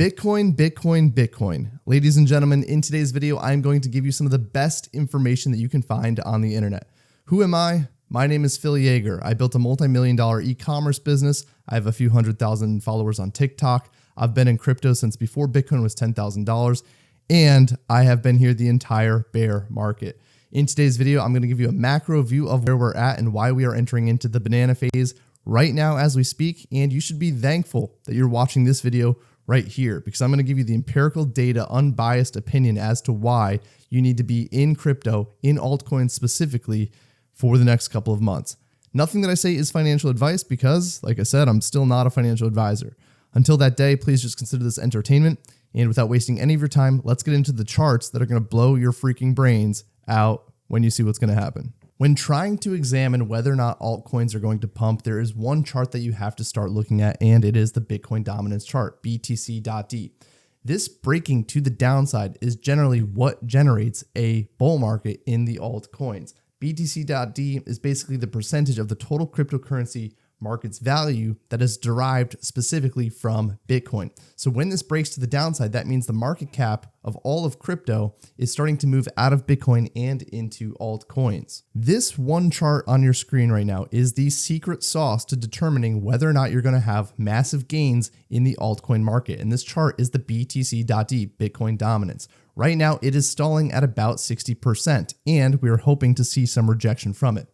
Bitcoin, Bitcoin, Bitcoin. Ladies and gentlemen, in today's video, I'm going to give you some of the best information that you can find on the internet. Who am I? My name is Phil Yeager. I built a multi-million-dollar e-commerce business. I have a few 100,000 followers on TikTok. I've been in crypto since before Bitcoin was $10,000, and I have been here the entire bear market. In today's video, I'm going to give you a macro view of where we're at and why we are entering into the banana phase right now as we speak, and you should be thankful that you're watching this video right here, because I'm going to give you the empirical data, unbiased opinion as to why you need to be in crypto, in altcoins specifically, for the next couple of months. Nothing that I say is financial advice because, like I said, I'm still not a financial advisor. Until that day, please just consider this entertainment. And without wasting any of your time, let's get into the charts that are going to blow your freaking brains out when you see what's going to happen. When trying to examine whether or not altcoins are going to pump, there is one chart that you have to start looking at, and it is the Bitcoin dominance chart, BTC.D. This breaking to the downside is generally what generates a bull market in the altcoins. BTC.D is basically the percentage of the total cryptocurrency market's value that is derived specifically from Bitcoin. So when this breaks to the downside, that means the market cap of all of crypto is starting to move out of Bitcoin and into altcoins. This one chart on your screen right now is the secret sauce to determining whether or not you're going to have massive gains in the altcoin market. And this chart is the BTC.D, Bitcoin dominance. Right now, it is stalling at about 60%, and we are hoping to see some rejection from it.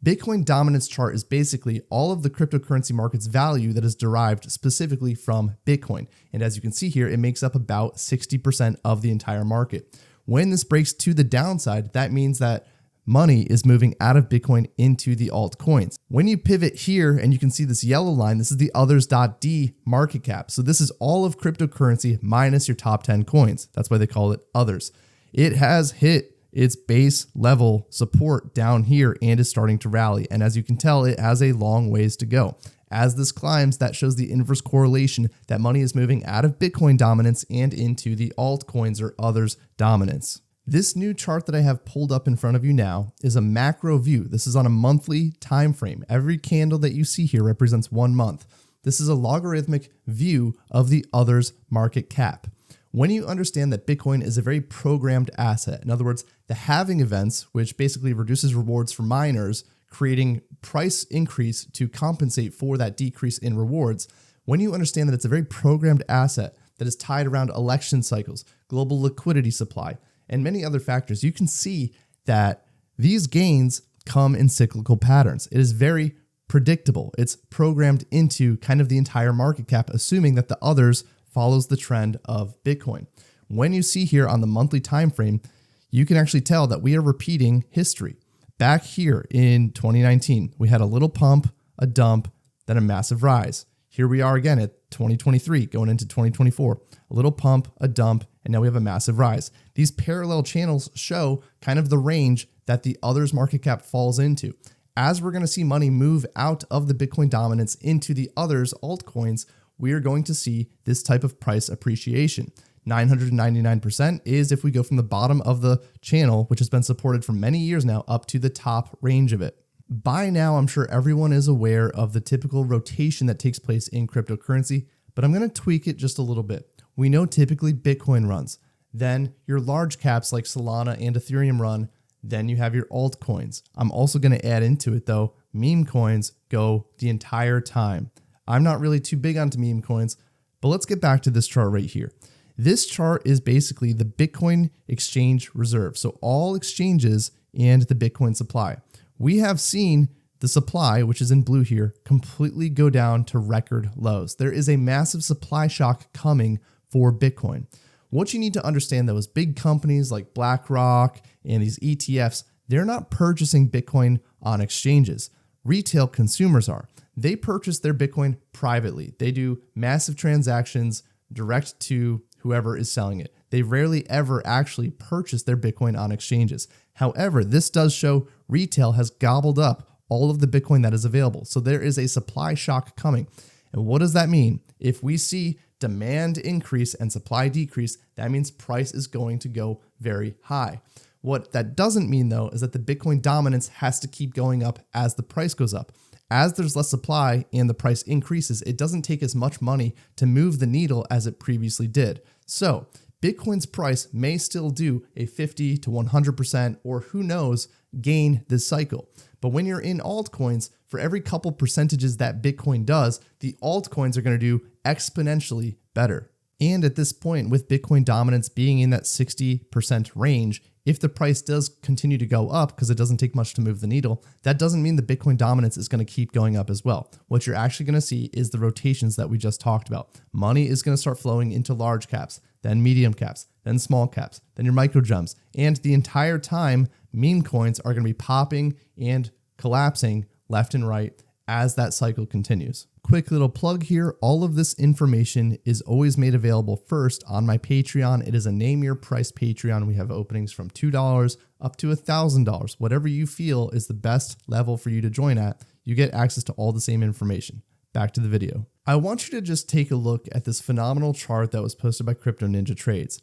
Bitcoin dominance chart is basically all of the cryptocurrency market's value that is derived specifically from Bitcoin. And as you can see here, it makes up about 60% of the entire market. When this breaks to the downside, that means that money is moving out of Bitcoin into the altcoins. When you pivot here and you can see this yellow line, this is the others.D market cap. So this is all of cryptocurrency minus your top 10 coins. That's why they call it others. It has hit its base level support down here and is starting to rally. And as you can tell, it has a long ways to go. As this climbs, that shows the inverse correlation that money is moving out of Bitcoin dominance and into the altcoins or others dominance. This new chart that I have pulled up in front of you now is a macro view. This is on a monthly time frame. Every candle that you see here represents 1 month. This is a logarithmic view of the others market cap. When you understand that Bitcoin is a very programmed asset, in other words, the halving events, which basically reduces rewards for miners, creating price increase to compensate for that decrease in rewards, when you understand that it's a very programmed asset that is tied around election cycles, global liquidity supply, and many other factors, you can see that these gains come in cyclical patterns. It is very predictable. It's programmed into kind of the entire market cap, assuming that the others follows the trend of Bitcoin. When you see here on the monthly time frame, you can actually tell that we are repeating history. Back here in 2019, we had a little pump, a dump, then a massive rise. Here we are again at 2023, going into 2024, a little pump, a dump, and now we have a massive rise. These parallel channels show kind of the range that the others market cap falls into. As we're going to see money move out of the Bitcoin dominance into the others altcoins, we are going to see this type of price appreciation. 999% is if we go from the bottom of the channel, which has been supported for many years now, up to the top range of it. By now, I'm sure everyone is aware of the typical rotation that takes place in cryptocurrency, but I'm going to tweak it just a little bit. We know typically Bitcoin runs, then your large caps like Solana and Ethereum run, then you have your altcoins. I'm also going to add into it though, meme coins go the entire time. I'm not really too big onto meme coins, but let's get back to this chart right here. This chart is basically the Bitcoin exchange reserve. So all exchanges and the Bitcoin supply. We have seen the supply, which is in blue here, completely go down to record lows. There is a massive supply shock coming for Bitcoin. What you need to understand though is big companies like BlackRock and these ETFs, they're not purchasing Bitcoin on exchanges. Retail consumers are. They purchase their Bitcoin privately. They do massive transactions direct to whoever is selling it. They rarely ever actually purchase their Bitcoin on exchanges. However, this does show retail has gobbled up all of the Bitcoin that is available. So there is a supply shock coming. And what does that mean? If we see demand increase and supply decrease, that means price is going to go very high. What that doesn't mean though is that the Bitcoin dominance has to keep going up as the price goes up. as there's less supply and the price increases, it doesn't take as much money to move the needle as it previously did. So Bitcoin's price may still do a 50 to 100%, or who knows, gain this cycle. But when you're in altcoins, for every couple percentages that Bitcoin does, the altcoins are going to do exponentially better. And at this point, with Bitcoin dominance being in that 60% range, if the price does continue to go up, because it doesn't take much to move the needle, that doesn't mean the Bitcoin dominance is going to keep going up as well. What you're actually going to see is the rotations that we just talked about. Money is going to start flowing into large caps, then medium caps, then small caps, then your micro gems. And the entire time, meme coins are going to be popping and collapsing left and right as that cycle continues. Quick little plug here. All of this information is always made available first on my Patreon. It is a name your price Patreon. We have openings from $2 up to $1,000. Whatever you feel is the best level for you to join at, you get access to all the same information. Back to the video. I want you to just take a look at this phenomenal chart that was posted by Crypto Ninja Trades.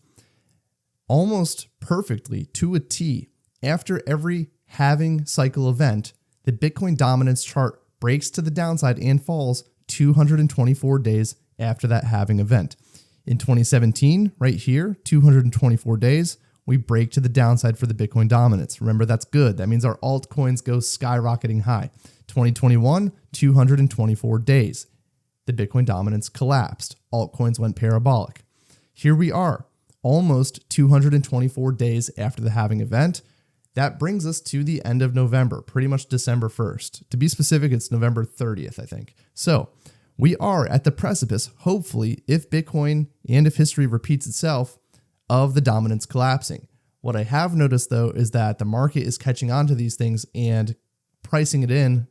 Almost perfectly to a T, after every halving cycle event, the Bitcoin dominance chart breaks to the downside and falls 224 days after that halving event. In 2017, right here, 224 days, we break to the downside for the Bitcoin dominance. Remember, that's good. That means our altcoins go skyrocketing high. 2021, 224 days. The Bitcoin dominance collapsed. Altcoins went parabolic. Here we are, almost 224 days after the halving event. That brings us to the end of November, pretty much December 1st. To be specific, it's November 30th, I think. So we are at the precipice, hopefully, if Bitcoin and if history repeats itself, of the dominance collapsing. What I have noticed, though, is that the market is catching on to these things and pricing it in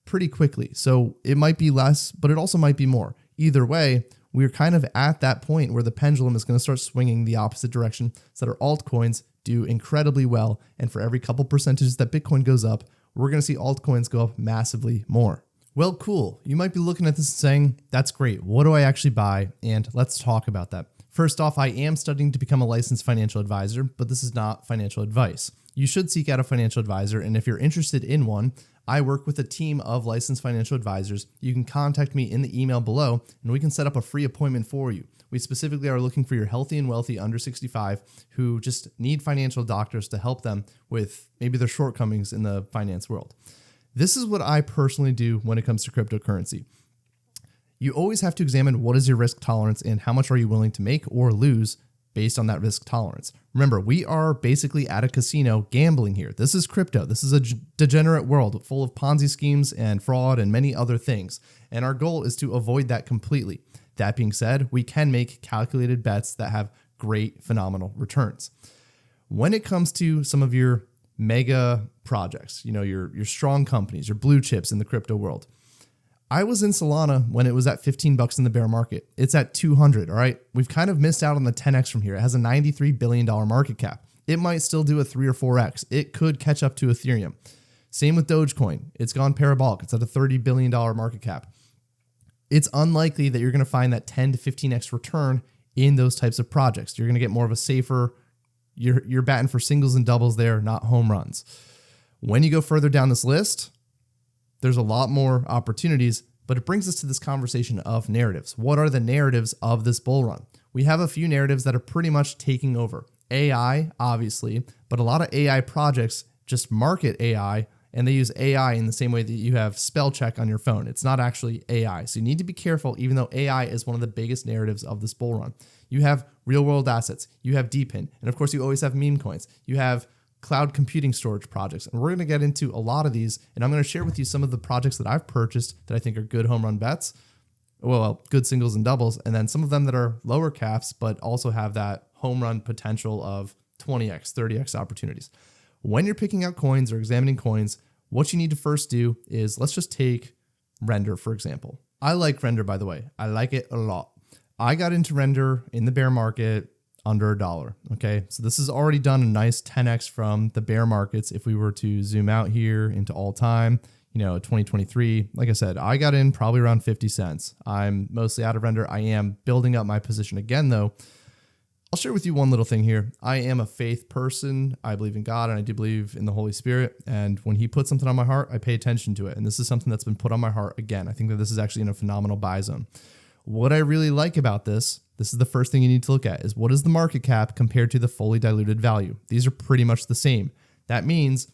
pretty quickly. So it might be less, but it also might be more. Either way, we're kind of at that point where the pendulum is going to start swinging the opposite direction so that our altcoins do incredibly well. And for every couple percentages that Bitcoin goes up, we're going to see altcoins go up massively more. Well, cool. You might be looking at this and saying, that's great. What do I actually buy? And let's talk about that. First off, I am studying to become a licensed financial advisor, but this is not financial advice. You should seek out a financial advisor. And if you're interested in one, I work with a team of licensed financial advisors. You can contact me in the email below and we can set up a free appointment for you. We specifically are looking for your healthy and wealthy under 65 who just need financial doctors to help them with maybe their shortcomings in the finance world. This is what I personally do when it comes to cryptocurrency. You always have to examine what is your risk tolerance and how much are you willing to make or lose based on that risk tolerance. Remember, we are basically at a casino gambling here. This is crypto. This is a degenerate world full of Ponzi schemes and fraud and many other things. And our goal is to avoid that completely. That being said, we can make calculated bets that have great, phenomenal returns. When it comes to some of your mega projects, your strong companies, your blue chips in the crypto world, I was in Solana when it was at $15 in the bear market. It's at 200, all right? We've kind of missed out on the 10x from here. It has a $93 billion market cap. It might still do a 3 or 4x. It could catch up to Ethereum. Same with Dogecoin. It's gone parabolic. It's at a $30 billion market cap. It's unlikely that you're going to find that 10 to 15x return in those types of projects. You're going to get more of a safer, you're batting for singles and doubles there, not home runs. When you go further down this list, there's a lot more opportunities, but it brings us to this conversation of narratives. What are the narratives of this bull run? We have a few narratives that are pretty much taking over. AI, obviously, but a lot of AI projects just market AI and they use AI in the same way that you have spell check on your phone. It's not actually AI. So you need to be careful, even though AI is one of the biggest narratives of this bull run. You have real world assets, you have DePIN, and of course you always have meme coins. You have cloud computing storage projects. And we're going to get into a lot of these. And I'm going to share with you some of the projects that I've purchased that I think are good home run bets. Well, good singles and doubles. And then some of them that are lower caps, but also have that home run potential of 20x, 30x opportunities. When you're picking out coins or examining coins, what you need to first do is, let's just take Render, for example. I like Render, by the way. I like it a lot. I got into Render in the bear market under $1. Okay, so this has already done a nice 10x from the bear markets. If we were to zoom out here into all time, 2023, like I said, I got in probably around 50 cents. I'm mostly out of Render. I am building up my position again, though. I'll share with you one little thing here. I am a faith person. I believe in God and I do believe in the Holy Spirit. And when he puts something on my heart, I pay attention to it. And this is something that's been put on my heart again. I think that this is actually in a phenomenal buy zone. What I really like about this is the first thing you need to look at is what is the market cap compared to the fully diluted value? These are pretty much the same. That means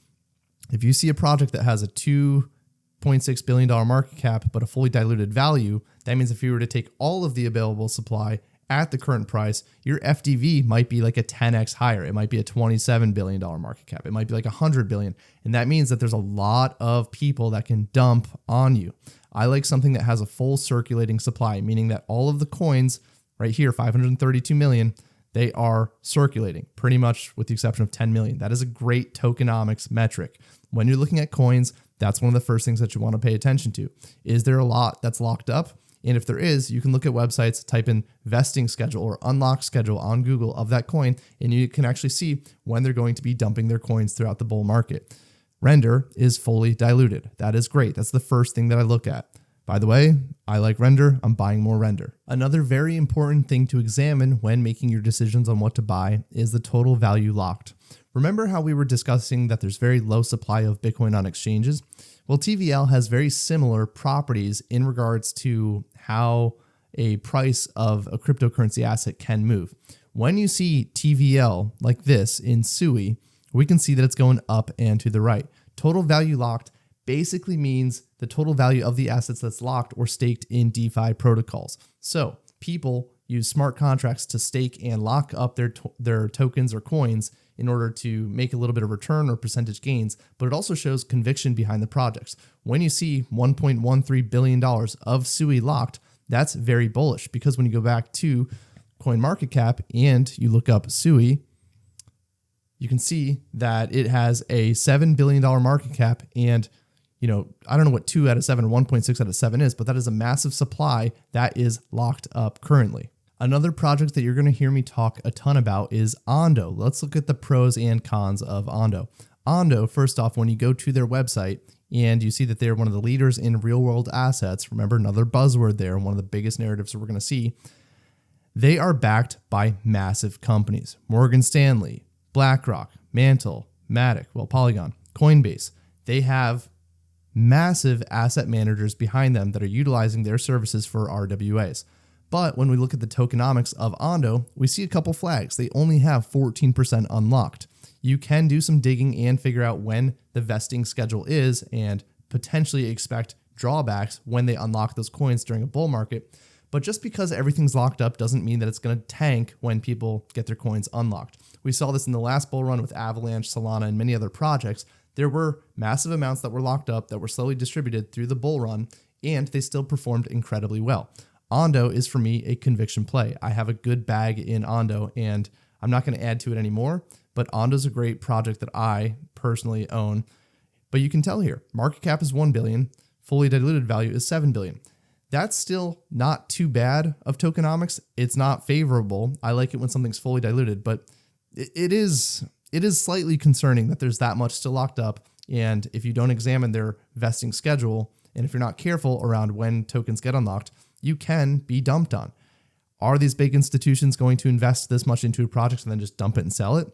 if you see a project that has a $2.6 billion market cap, but a fully diluted value, that means if you were to take all of the available supply at the current price, your FDV might be like a 10x higher. It might be a $27 billion market cap. It might be like $100 billion. And that means that there's a lot of people that can dump on you. I like something that has a full circulating supply, meaning that all of the coins right here, 532 million, they are circulating pretty much with the exception of 10 million. That is a great tokenomics metric. When you're looking at coins, that's one of the first things that you want to pay attention to. Is there a lot that's locked up? And if there is, you can look at websites, type in vesting schedule or unlock schedule on Google of that coin, and you can actually see when they're going to be dumping their coins throughout the bull market. Render is fully diluted. That is great. That's the first thing that I look at. By the way, I like Render. I'm buying more Render. Another very important thing to examine when making your decisions on what to buy is the total value locked. Remember how we were discussing that there's very low supply of Bitcoin on exchanges? Well, TVL has very similar properties in regards to how a price of a cryptocurrency asset can move. When you see TVL like this in SUI, we can see that it's going up and to the right. Total value locked basically means the total value of the assets that's locked or staked in DeFi protocols. So people use smart contracts to stake and lock up their tokens or coins in order to make a little bit of return or percentage gains, but it also shows conviction behind the projects. When you see $1.13 billion of SUI locked, that's very bullish because when you go back to CoinMarketCap and you look up SUI, you can see that it has a $7 billion market cap and I don't know what 2 out of 7 or 1.6 out of 7 is, but that is a massive supply that is locked up currently. Another project that you're going to hear me talk a ton about is Ando. Let's look at the pros and cons of Ando. Ando, first off, when you go to their website and you see that they're one of the leaders in real world assets, remember another buzzword there, one of the biggest narratives that we're going to see, they are backed by massive companies. Morgan Stanley, BlackRock, Mantle, Matic, Polygon, Coinbase. They have massive asset managers behind them that are utilizing their services for RWAs. But when we look at the tokenomics of Ando, we see a couple flags. They only have 14% unlocked. You can do some digging and figure out when the vesting schedule is and potentially expect drawbacks when they unlock those coins during a bull market. But just because everything's locked up doesn't mean that it's going to tank when people get their coins unlocked. We saw this in the last bull run with Avalanche, Solana, and many other projects. There were massive amounts that were locked up that were slowly distributed through the bull run, and they still performed incredibly well. Ando is, for me, a conviction play. I have a good bag in Ando, and I'm not going to add to it anymore, but Ando's a great project that I personally own. But you can tell here, market cap is $1 billion, fully diluted value is $7 billion. That's still not too bad of tokenomics. It's not favorable. I like it when something's fully diluted, but it is slightly concerning that there's that much still locked up. And if you don't examine their vesting schedule, and if you're not careful around when tokens get unlocked, you can be dumped on. Are these big institutions going to invest this much into a project and then just dump it and sell it?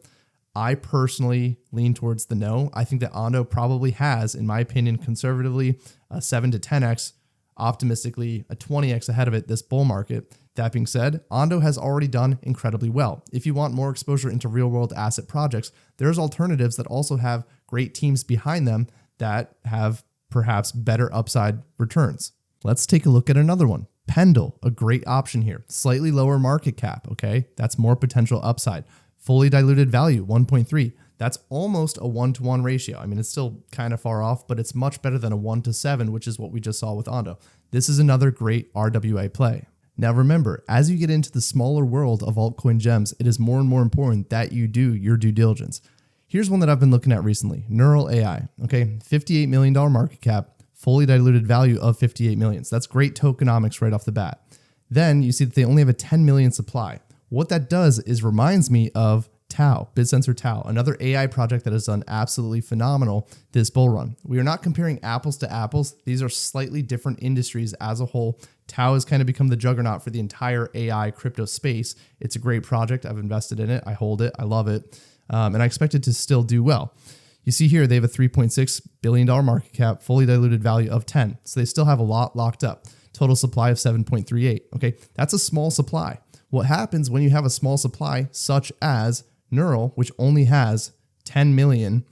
I personally lean towards the no. I think that Ando probably has, in my opinion, conservatively, a 7 to 10x, optimistically a 20x ahead of it this bull market. That being said, Ando has already done incredibly well. If you want more exposure into real world asset projects, there's alternatives that also have great teams behind them that have perhaps better upside returns. Let's take a look at another one. Pendle, a great option here. Slightly lower market cap, okay? That's more potential upside. Fully diluted value, 1.3. That's almost a 1-to-1 ratio. I mean, it's still kind of far off, but it's much better than a 1-to-7, which is what we just saw with Ando. This is another great RWA play. Now remember, as you get into the smaller world of altcoin gems, it is more and more important that you do your due diligence. Here's one that I've been looking at recently, Neural AI, okay? $58 million market cap, fully diluted value of 58 million. So that's great tokenomics right off the bat. Then you see that they only have a 10 million supply. What that does is reminds me of Tau, BitSensor Tau, another AI project that has done absolutely phenomenal this bull run. We are not comparing apples to apples. These are slightly different industries as a whole. Tau has kind of become the juggernaut for the entire AI crypto space. It's a great project. I've invested in it. I hold it. I love it. And I expect it to still do well. You see here, they have a $3.6 billion market cap, fully diluted value of 10. So they still have a lot locked up. Total supply of 7.38. Okay, that's a small supply. What happens when you have a small supply, such as Neural, which only has 10 million,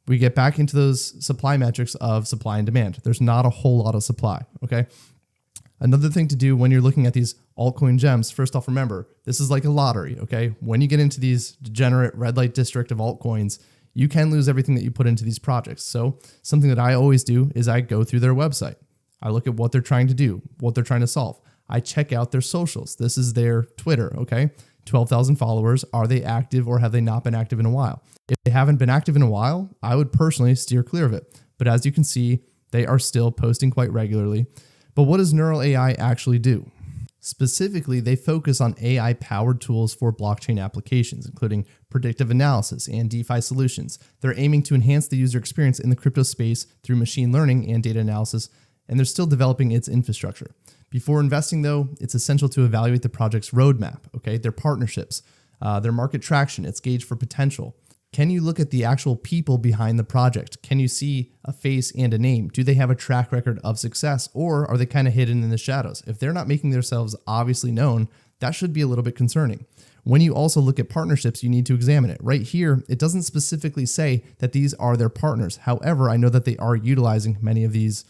we get back into those supply metrics of supply and demand. There's not a whole lot of supply, okay? Another thing to do when you're looking at these altcoin gems, first off, remember, this is like a lottery, okay? When you get into these degenerate red light district of altcoins, you can lose everything that you put into these projects. So something that I always do is I go through their website. I look at what they're trying to do, what they're trying to solve. I check out their socials. This is their Twitter, okay? 12,000 followers. Are they active or have they not been active in a while? If they haven't been active in a while, I would personally steer clear of it. But as you can see, they are still posting quite regularly. But what does Neural AI actually do? Specifically, they focus on AI-powered tools for blockchain applications, including predictive analysis and DeFi solutions. They're aiming to enhance the user experience in the crypto space through machine learning and data analysis, and they're still developing its infrastructure. Before investing, though, it's essential to evaluate the project's roadmap, okay, their partnerships, their market traction, its gauge for potential. Can you look at the actual people behind the project? Can you see a face and a name? Do they have a track record of success, or are they kind of hidden in the shadows? If they're not making themselves obviously known, that should be a little bit concerning. When you also look at partnerships, you need to examine it. Right here, it doesn't specifically say that these are their partners. However, I know that they are utilizing many of these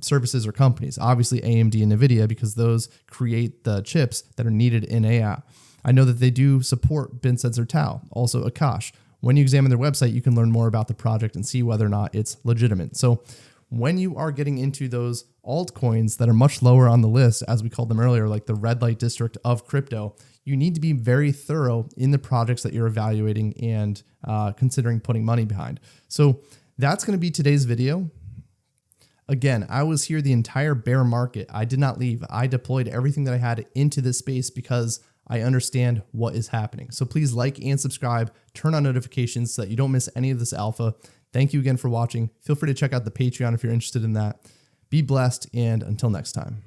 services or companies, obviously AMD and NVIDIA, because those create the chips that are needed in AI. I know that they do support BitSensor Tau, also Akash. When you examine their website, you can learn more about the project and see whether or not it's legitimate. So when you are getting into those altcoins that are much lower on the list, as we called them earlier, like the red light district of crypto, you need to be very thorough in the projects that you're evaluating and considering putting money behind. So that's going to be today's video. Again, I was here the entire bear market. I did not leave. I deployed everything that I had into this space because I understand what is happening. So please like and subscribe, turn on notifications so that you don't miss any of this alpha. Thank you again for watching. Feel free to check out the Patreon if you're interested in that. Be blessed, and until next time.